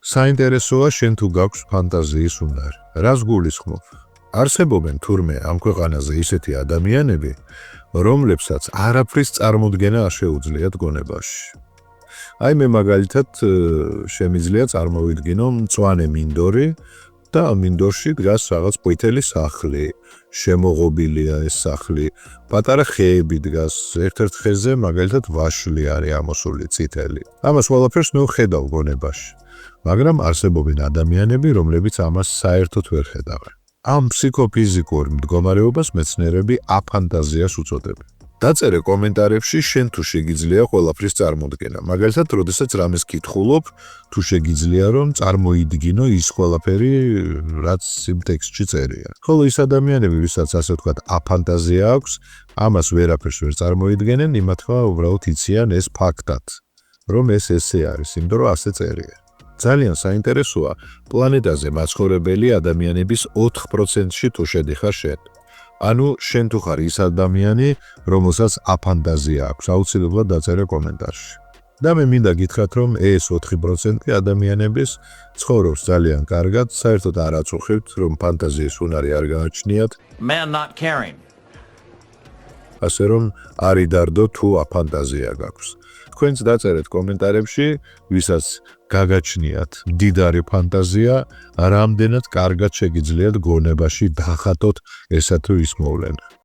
საინტერესოა შენ თუ გაქვს ფანტაზიის უნარი. რას გულისხმობ? არსებობენ თურმე ამ ქვეყანაზე ისეთი ადამიანები, რომლებსაც არაფრის წარმოდგენა არ შეუძლიათ გონებაში. აი მე მაგალითად შემიძლია წარმოვიდგინო მწვანე მინდორი და ამ მინდორში დგას რაღაც ყვითელი სახლი, შემოღობილია ეს სახლი, პატარა ხეები დგას, ერთ-ერთ ხეზე მაგალითად ვაშლი არის ამოსული წითელი. ამას ყველაფერს მე ვხედავ გონებაში. მაგრამ არსებობენ ადამიანები, რომლებიც ამას საერთოდ ვერ ხედავენ. ამ ფსიქოფიზიკურ მდგომარეობას მეცნიერები აფანტაზიას უწოდებენ. დაწერე კომენტარებში შენ თუ შეგიძლია ყველაფრის წარმოდგენა. მაგალითად, როდესაც რამეს კითხულობ, თუ შეგიძლია რომ წარმოიდგინო ის ყველაფერი, რაც იმ ტექსტში წერია. ხოლო ის ადამიანები, ვისაც ასე ვთქვათ, აფანტაზია აქვს, ამას ვერაფერს ვერ წარმოიდგენენ, იმათქვა უბრალოდ იციან ეს ფაქტად, რომ ეს ესე არის, იმიტომ რომ ასე წერია. ძალიან საინტერესოა პლანეტაზე მაცხოვრებელი ადამიანების 4%-ში თუ შედიხარ შენ. ანუ შენ თუ ხარ ის ადამიანი, რომელსაც აფანტაზია აქვს, აუცილებლად დაწერე კომენტარში. და მე მინდა გითხრათ, რომ ეს 4% ადამიანების ცხოვრობს ძალიან კარგად, საერთოდ არ აწუხებთ, რომ ფანტაზიის უნარი არ გააჩნიათ. Man not caring. ასე რომ არ იდარდო თუ აფანტაზია გაქვს. თქვენც დაწერეთ კომენტარებში, ვისაც გაგაჩნიათ მდიდარი ფანტაზია, რამდენად კარგად შეგიძლიათ გონებაში დახატოთ ესა თუ ის მოვლენა.